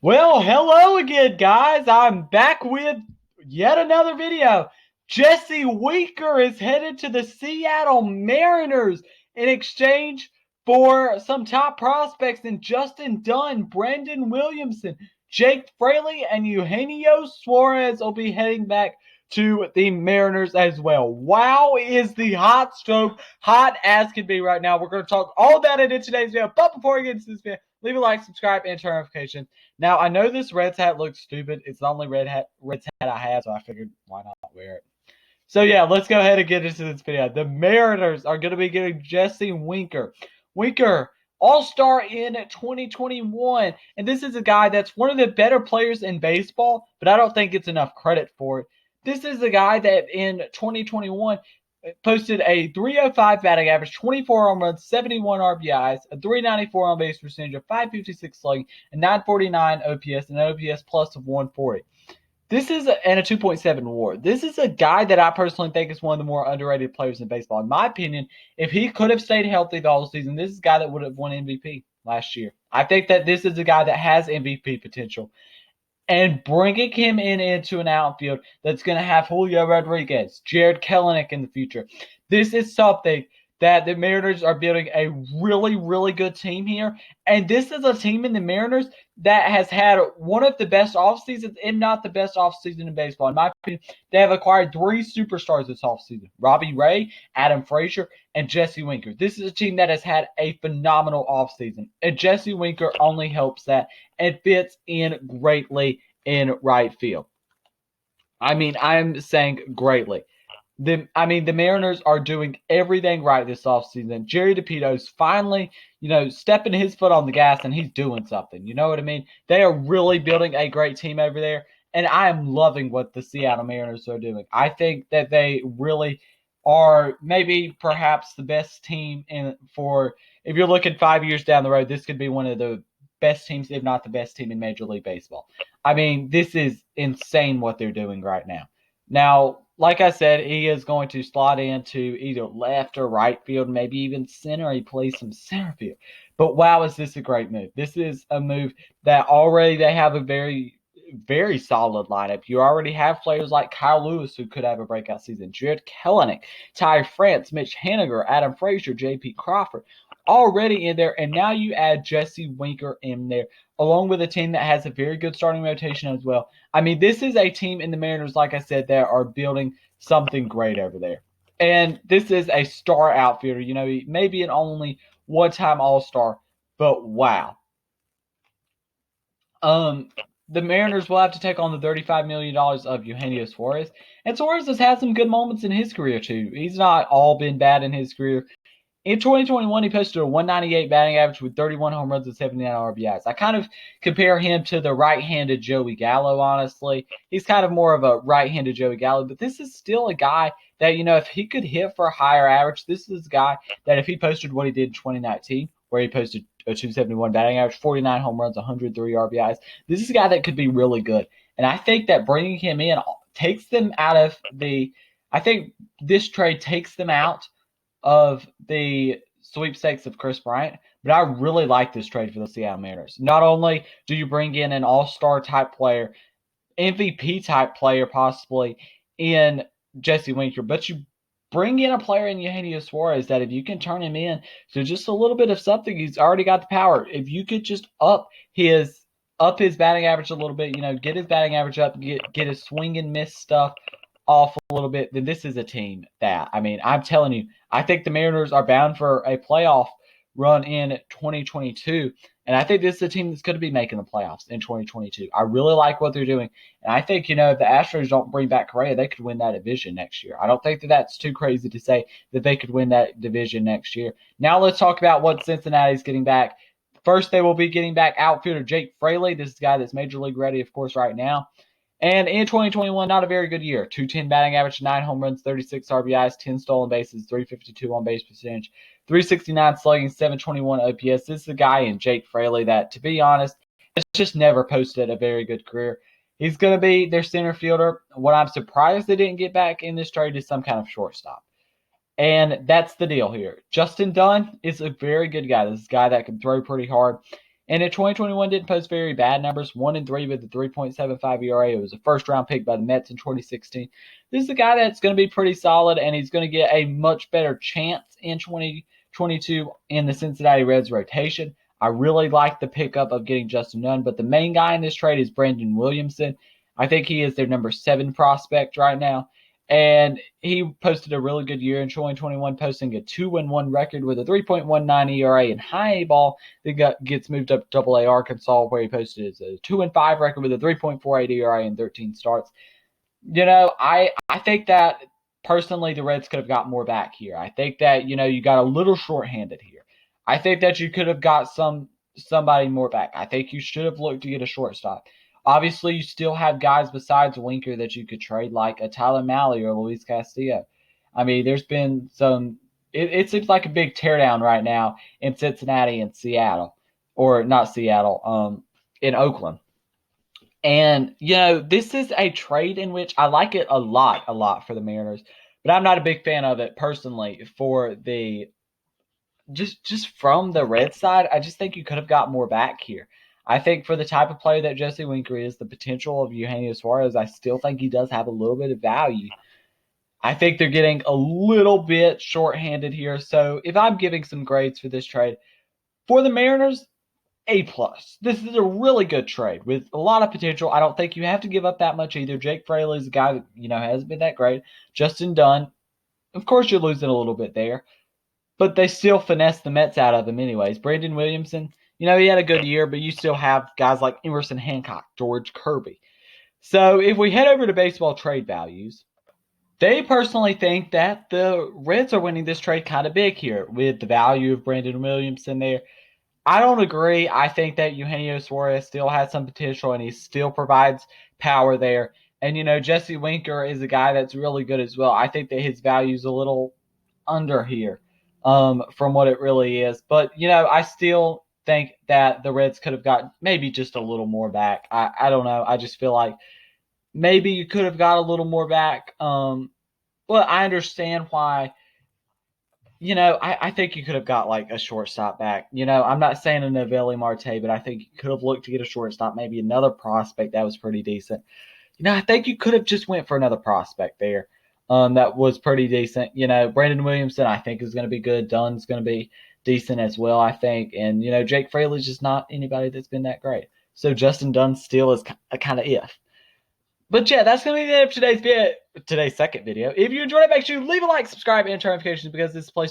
Well, hello again, guys. I'm back with yet another video. Jesse Winker is headed to the Seattle Mariners in exchange for some top prospects in Justin Dunn, Brandon Williamson, Jake Fraley, and Eugenio Suarez will be heading back to the Mariners as well. Wow, is the hot stove hot as can be right now. We're going to talk all about it in today's video. But before we get into this video, leave a like, subscribe, and turn notifications. Now, I know this Reds hat looks stupid. It's the only Reds hat I have, so I figured why not wear it. So, yeah, let's go ahead and get into this video. The Mariners are going to be getting Jesse Winker. Winker, all-star in 2021. And this is a guy that's one of the better players in baseball, but I don't think it's enough credit for it. This is a guy that in 2021 posted a 305 batting average, 24 home runs, 71 RBIs, a 394 on base percentage, a 556 slugging, a 949 OPS, and an OPS plus of 140. This is and a 2.7 WAR. This is a guy that I personally think is one of the more underrated players in baseball. In my opinion, if he could have stayed healthy the whole season, this is a guy that would have won MVP last year. I think that this is a guy that has MVP potential. And bringing him into an outfield that's going to have Julio Rodriguez, Jared Kelenic in the future. This is something that the Mariners are building a really, really good team here. And this is a team in the Mariners that has had one of the best off seasons, if not the best off season in baseball. In my opinion, they have acquired three superstars this offseason: Robbie Ray, Adam Frazier, and Jesse Winker. This is a team that has had a phenomenal offseason. And Jesse Winker only helps that and fits in greatly in right field. I mean, I'm saying greatly. The Mariners are doing everything right this offseason. Jerry DePito's finally, stepping his foot on the gas, and he's doing something. You know what I mean? They are really building a great team over there, and I am loving what the Seattle Mariners are doing. I think that they really are maybe perhaps the best team if you're looking 5 years down the road, this could be one of the best teams, if not the best team in Major League Baseball. I mean, this is insane what they're doing right now. Now, like I said, he is going to slot into either left or right field, maybe even center. He plays some center field. But wow, is this a great move. This is a move that already they have a very, very solid lineup. You already have players like Kyle Lewis who could have a breakout season, Jared Kelenic, Ty France, Mitch Haniger, Adam Frazier, J.P. Crawford already in there. And now you add Jesse Winker in there, along with a team that has a very good starting rotation as well. I mean, this is a team in the Mariners, like I said, that are building something great over there. And this is a star outfielder. He may be an only one-time All-Star, but wow. The Mariners will have to take on the $35 million of Eugenio Suarez. And Suarez has had some good moments in his career, too. He's not all been bad in his career. In 2021, he posted a 198 batting average with 31 home runs and 79 RBIs. I kind of compare him to the right-handed Joey Gallo, honestly. He's kind of more of a right-handed Joey Gallo, but this is still a guy that, if he could hit for a higher average, this is a guy that if he posted what he did in 2019, where he posted a 271 batting average, 49 home runs, 103 RBIs, this is a guy that could be really good. And I think that bringing him in takes them out of I think this trade takes them out of the sweepstakes of Kris Bryant, but I really like this trade for the Seattle Mariners. Not only do you bring in an all-star type player, MVP type player possibly in Jesse Winker, but you bring in a player in Eugenio Suarez that if you can turn him in to just a little bit of something, he's already got the power. If you could just up his batting average a little bit, get his batting average up, get his swing and miss stuff off a little bit, then this is a team that, I'm telling you, I think the Mariners are bound for a playoff run in 2022. And I think this is a team that's going to be making the playoffs in 2022. I really like what they're doing. And I think, if the Astros don't bring back Correa, they could win that division next year. I don't think that that's too crazy to say that they could win that division next year. Now let's talk about what Cincinnati's getting back. First, they will be getting back outfielder Jake Fraley. This is a guy that's Major League ready, of course, right now. And in 2021, not a very good year. 210 batting average, 9 home runs, 36 RBIs, 10 stolen bases, 352 on base percentage, 369 slugging, 721 OPS. This is a guy in Jake Fraley that, to be honest, has just never posted a very good career. He's going to be their center fielder. What I'm surprised they didn't get back in this trade is some kind of shortstop. And that's the deal here. Justin Dunn is a very good guy. This is a guy that can throw pretty hard. And in 2021 didn't post very bad numbers, 1-3 with a 3.75 ERA. It was a first-round pick by the Mets in 2016. This is a guy that's going to be pretty solid, and he's going to get a much better chance in 2022 in the Cincinnati Reds rotation. I really like the pickup of getting Justin Dunn, but the main guy in this trade is Brandon Williamson. I think he is their number 7 prospect right now. And he posted a really good year in 2021, posting a 2-1 record with a 3.19 ERA and high A ball. That gets moved up to AA Arkansas, where he posted a 2-5 record with a 3.48 ERA and 13 starts. I think that personally the Reds could have got more back here. I think that you got a little shorthanded here. I think that you could have got somebody more back. I think you should have looked to get a shortstop. Obviously, you still have guys besides Winker that you could trade, like a Tyler Mahle or Luis Castillo. I mean, there's been some. It seems like a big teardown right now in Cincinnati and Seattle, or not Seattle, in Oakland. And this is a trade in which I like it a lot for the Mariners, but I'm not a big fan of it personally. For the just from the Red side, I just think you could have got more back here. I think for the type of player that Jesse Winker is, the potential of Eugenio Suarez, I still think he does have a little bit of value. I think they're getting a little bit shorthanded here. So if I'm giving some grades for this trade, for the Mariners, A+. This is a really good trade with a lot of potential. I don't think you have to give up that much either. Jake Fraley is a guy that, hasn't been that great. Justin Dunn, of course you're losing a little bit there, but they still finesse the Mets out of him anyways. Brandon Williamson, he had a good year, but you still have guys like Emerson Hancock, George Kirby. So if we head over to baseball trade values, they personally think that the Reds are winning this trade kind of big here with the value of Brandon Williamson there. I don't agree. I think that Eugenio Suarez still has some potential and he still provides power there. And, Jesse Winker is a guy that's really good as well. I think that his value is a little under here from what it really is. But, I still think that the Reds could have got maybe just a little more back. I don't know. I just feel like maybe you could have got a little more back. Well, I understand why. I think you could have got like a shortstop back. I'm not saying a Noelvi Marte, but I think you could have looked to get a shortstop, maybe another prospect that was pretty decent. I think you could have just went for another prospect there that was pretty decent. Brandon Williamson, I think, is going to be good. Dunn's going to be decent as well, I think. And, Jake Fraley's just not anybody that's been that great. So Justin Dunn still is a kind of if. But yeah, that's going to be the end of today's second video. If you enjoyed it, make sure you leave a like, subscribe, and turn notifications because this place